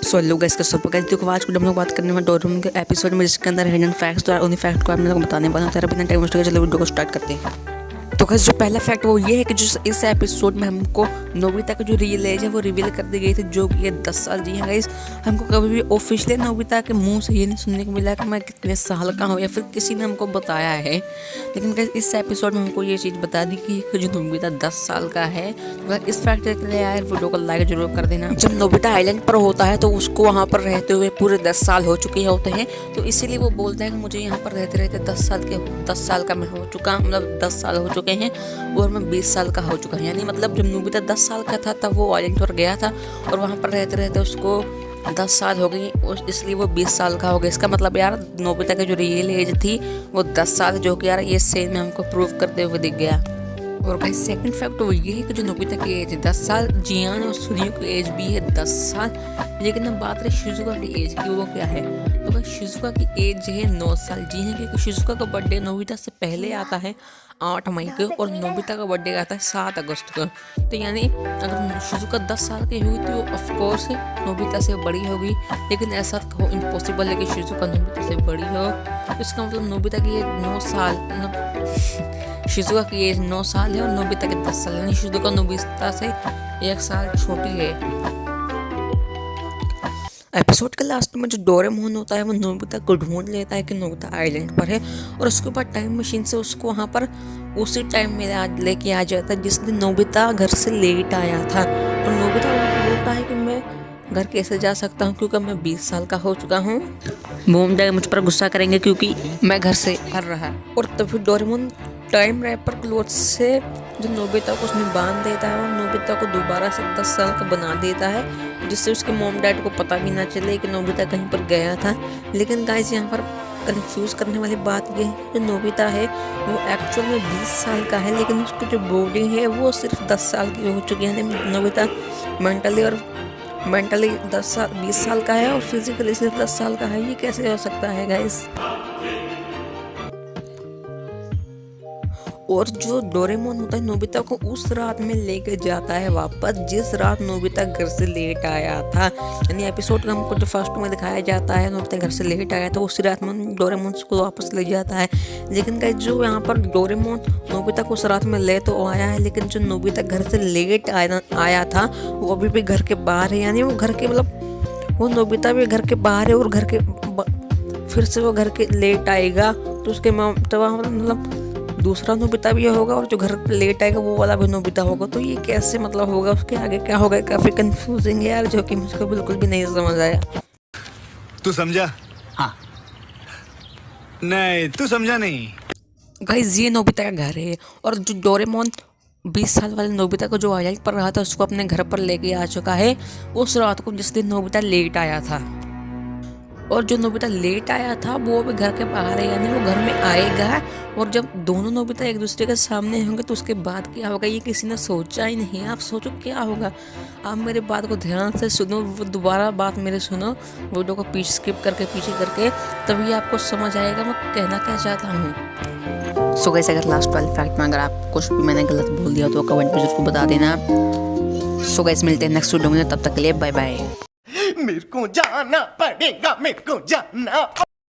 So hello guys, कैसे हो guys. देखो आज को हम लोग बात करने वाले डोरेमोन के एपिसोड में, जिसके अंदर हिडन फैक्ट्स और उन्हीं फैक्ट को आप लोगों को बताने वाला हूं। बिना टाइम वेस्ट किए चलो वीडियो को स्टार्ट करते हैं। तो गाइस जो पहला फैक्ट वो ये है कि जो इस एपिसोड में हमको नोबिता का जो रियल एज है वो रिवील कर दी गई थी, जो कि ये 10 साल। जी हाँ गाइस, हमको कभी भी ऑफिशियली नोबिता के मुंह से ये नहीं सुनने को मिला कि मैं कितने साल का हूँ, या फिर किसी ने हमको बताया है। लेकिन गाइस इस एपिसोड में हमको ये चीज़ बता दी कि जो नोबिता 10 साल का है। तो इस फैक्ट के लिए यार वीडियो को लाइक जरूर कर देना। जब नोबिता आइलैंड पर होता है तो उसको वहाँ पर रहते हुए पूरे 10 साल हो चुके होते हैं, तो इसीलिए वो बोलता है कि मुझे यहाँ पर रहते रहते 10 साल का मैं हो चुका, मतलब 10 साल हो चुके हैं और मैं 20 साल का हो चुका हूँ। यानी मतलब जब नोबिता 10 साल का था तब वो आइलैंड पर गया था और वहाँ पर रहते रहते उसको 10 साल हो गई, इसलिए वो 20 साल का हो गया। इसका मतलब यार नोबिता की जो रियल एज थी वो 10 साल, जो कि यार ये सीन में हमको प्रूव करते हुए दिख गया। और भाई सेकंड फैक्ट वो ये है कि जो नोबिता की एज है 10 साल, जियान और सूर्य की एज भी है 10 साल। लेकिन अब बात रही शिजुका की एज की, वो क्या है। तो भाई शिजुका की एज है 9 साल। जी हाँ, क्योंकि शिजुका का बर्थडे नोबिता से पहले आता है 8 मई को और नोबिता का बर्थडे आता है 7 अगस्त को। तो यानी अगर शिजुका 10 साल की हुई तो ऑफकोर्स नोबिता से बड़ी होगी, लेकिन ऐसा हो इम्पॉसिबल है कि शिजुका नोबिता से बड़ी हो। तो इसका मतलब नोबिता की एज 9 साल, मतलब शिजुका की एज 9 साल है और नोबिता के 10 साल, यानी शिजुका नोबिता से 1 साल छोटी है। एपिसोड के लास्ट में जो डोरेमोन होता है वो नोबिता को ढूंढ लेता है कि नोबिता आइलैंड पर है, और उसके बाद टाइम मशीन से उसको वहाँ पर उसी टाइम में लेके आ जाता है जिस दिन नोबिता घर से लेट आया था। और नोबिता बोलता है कि मैं घर कैसे जा सकता हूँ क्योंकि मैं 20 साल का हो चुका हूँ। मोम डैड मुझ पर गुस्सा करेंगे क्योंकि मैं घर से हर रहा। और तभी डोरेमोन टाइम रैपर क्लोथ से जो नोबिता को उसमें बांध देता है और नोबिता को दोबारा से 10 साल का बना देता है, जिससे उसके मॉम डैड को पता भी ना चले कि नोबिता कहीं पर गया था। लेकिन गाइस यहाँ पर कंफ्यूज करने वाली बात ये है कि जो नोबिता है वो एक्चुअल में 20 साल का है, लेकिन उसकी जो बॉडी है वो सिर्फ 10 साल की हो चुकी है। यानी नोबिता मेंटली 20 साल का है और फिजिकली सिर्फ 10 साल का है। ये कैसे हो सकता है गाइस। और जो डोरेमोन होता है नोबिता को उस रात में लेके जाता है वापस जिस रात नोबिता घर से लेट आया था। यानी एपिसोड का हमको जो फर्स्ट में दिखाया जाता है नोबिता घर से लेट आया था, उसी रात में डोरेमोन को वापस ले जाता है। लेकिन गाइस जो यहाँ पर डोरेमोन नोबिता को उस रात में ले तो आया है, लेकिन जो नोबिता घर से लेट आया था वो अभी भी घर के बाहर है। यानी वो घर के मतलब वो नोबिता भी घर के बाहर है और घर के फिर से वो घर के लेट आएगा तो उसके मतलब दूसरा नोबिता भी होगा और जो घर पे लेट आएगा वो वाला भी नोबिता होगा। तो ये कैसे मतलब होगा, उसके आगे क्या होगा, काफी कंफ्यूजिंग है यार, जो कि मुझको बिल्कुल भी नहीं समझ आया। तू समझा? हाँ। नहीं तू समझा नहीं। गाइस ये नोबिता का घर है और जो डोरेमोन 20 साल वाले नोबिता को जो आइलैंड पर रहा था उसको अपने घर पर लेके आ चुका है उस रात को जिस दिन नोबिता लेट आया था। और जो नोबिता लेट आया था वो भी घर के बाहर है, यानी वो घर में आएगा। और जब दोनों नोबिता एक दूसरे के सामने होंगे तो उसके बाद क्या होगा ये किसी ने सोचा ही नहीं। आप सोचो क्या होगा। आप मेरे बात को ध्यान से सुनो, वो दोबारा बात मेरे सुनो, वीडियो को पीछे स्किप करके तभी आपको समझ आएगा मैं कहना क्या चाहता हूँ। सो गाइस अगर लास्ट वाले फैक्ट में अगर आप कुछ भी मैंने गलत बोल दिया तो कमेंट में जरूर बता देना। सो गाइस मिलते हैं नेक्स्ट वीडियो में, तब तक के लिए बाय बाय। मेरे को जाना पड़ेगा, मेरे को जाना।